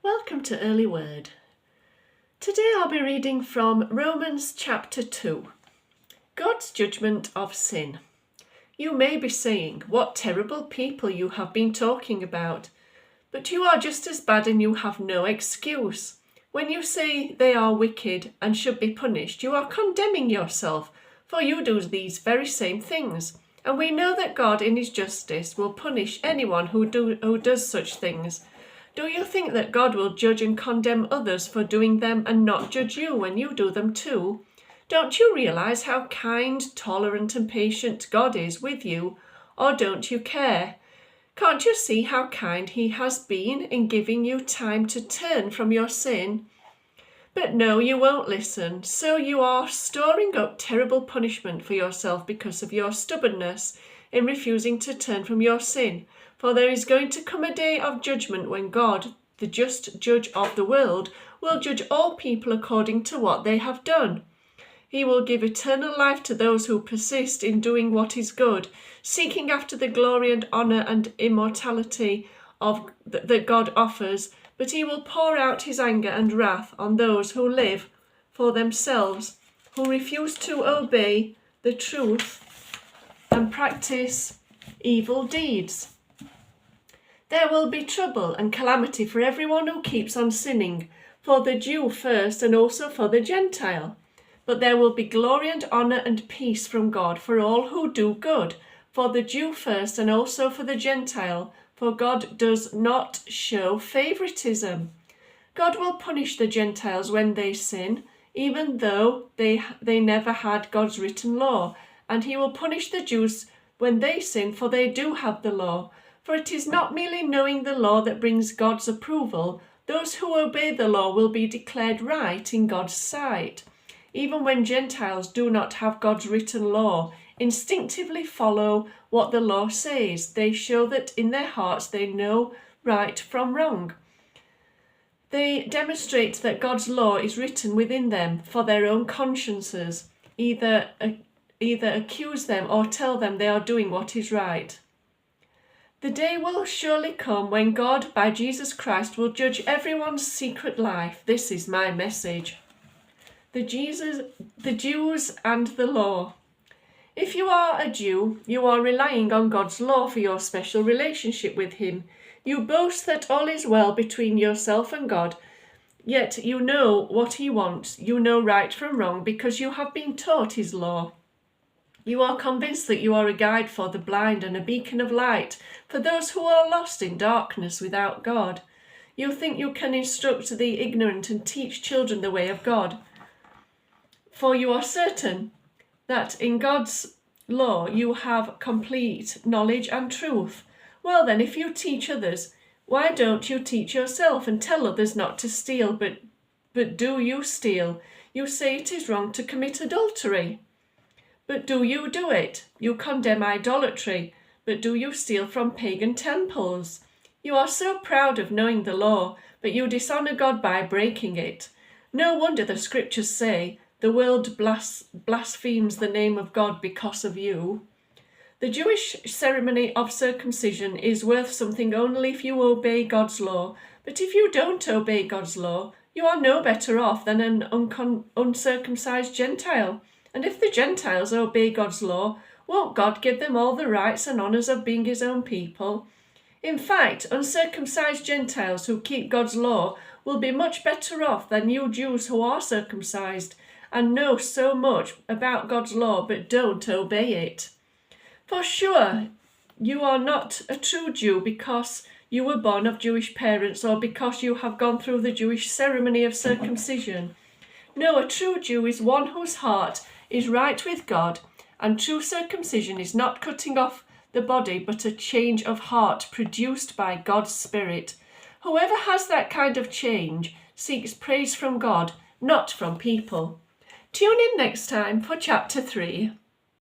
Welcome to Early Word. Today I'll be reading from Romans chapter 2. God's judgment of sin. You may be saying, what terrible people you have been talking about. But you are just as bad and you have no excuse. When you say they are wicked and should be punished, you are condemning yourself, for you do these very same things. And we know that God in his justice will punish anyone who does such things. Do you think that God will judge and condemn others for doing them and not judge you when you do them too? Don't you realize how kind, tolerant and patient God is with you? Or don't you care? Can't you see how kind he has been in giving you time to turn from your sin? But no, you won't listen, so you are storing up terrible punishment for yourself because of your stubbornness in refusing to turn from your sin. For there is going to come a day of judgment when God, the just judge of the world, will judge all people according to what they have done. He will give eternal life to those who persist in doing what is good, seeking after the glory and honour and immortality that God offers, but he will pour out his anger and wrath on those who live for themselves, who refuse to obey the truth and practice evil deeds. There will be trouble and calamity for everyone who keeps on sinning, for the Jew first and also for the Gentile. But there will be glory and honour and peace from God for all who do good, for the Jew first and also for the Gentile, for God does not show favouritism. God will punish the Gentiles when they sin, even though they never had God's written law, and he will punish the Jews when they sin, for they do have the law. For it is not merely knowing the law that brings God's approval. Those who obey the law will be declared right in God's sight. Even when Gentiles do not have God's written law, instinctively follow what the law says. They show that in their hearts they know right from wrong. They demonstrate that God's law is written within them for their own consciences, either accuse them or tell them they are doing what is right. The day will surely come when God, by Jesus Christ, will judge everyone's secret life. This is my message. The Jews and the law. If you are a Jew, you are relying on God's law for your special relationship with him. You boast that all is well between yourself and God, yet you know what he wants. You know right from wrong because you have been taught his law. You are convinced that you are a guide for the blind and a beacon of light for those who are lost in darkness without God. You think you can instruct the ignorant and teach children the way of God. For you are certain that in God's law you have complete knowledge and truth. Well then, if you teach others, why don't you teach yourself and tell others not to steal, but do you steal? You say it is wrong to commit adultery. But do you do it? You condemn idolatry, but do you steal from pagan temples? You are so proud of knowing the law, but you dishonour God by breaking it. No wonder the scriptures say, the world blasphemes the name of God because of you. The Jewish ceremony of circumcision is worth something only if you obey God's law, but if you don't obey God's law, you are no better off than an uncircumcised Gentile. And if the Gentiles obey God's law, won't God give them all the rights and honours of being his own people? In fact, uncircumcised Gentiles who keep God's law will be much better off than you Jews who are circumcised and know so much about God's law but don't obey it. For sure, you are not a true Jew because you were born of Jewish parents or because you have gone through the Jewish ceremony of circumcision. No, a true Jew is one whose heart is right with God, and true circumcision is not cutting off the body but a change of heart produced by God's Spirit. Whoever has that kind of change seeks praise from God, not from people. Tune in next time for chapter 3.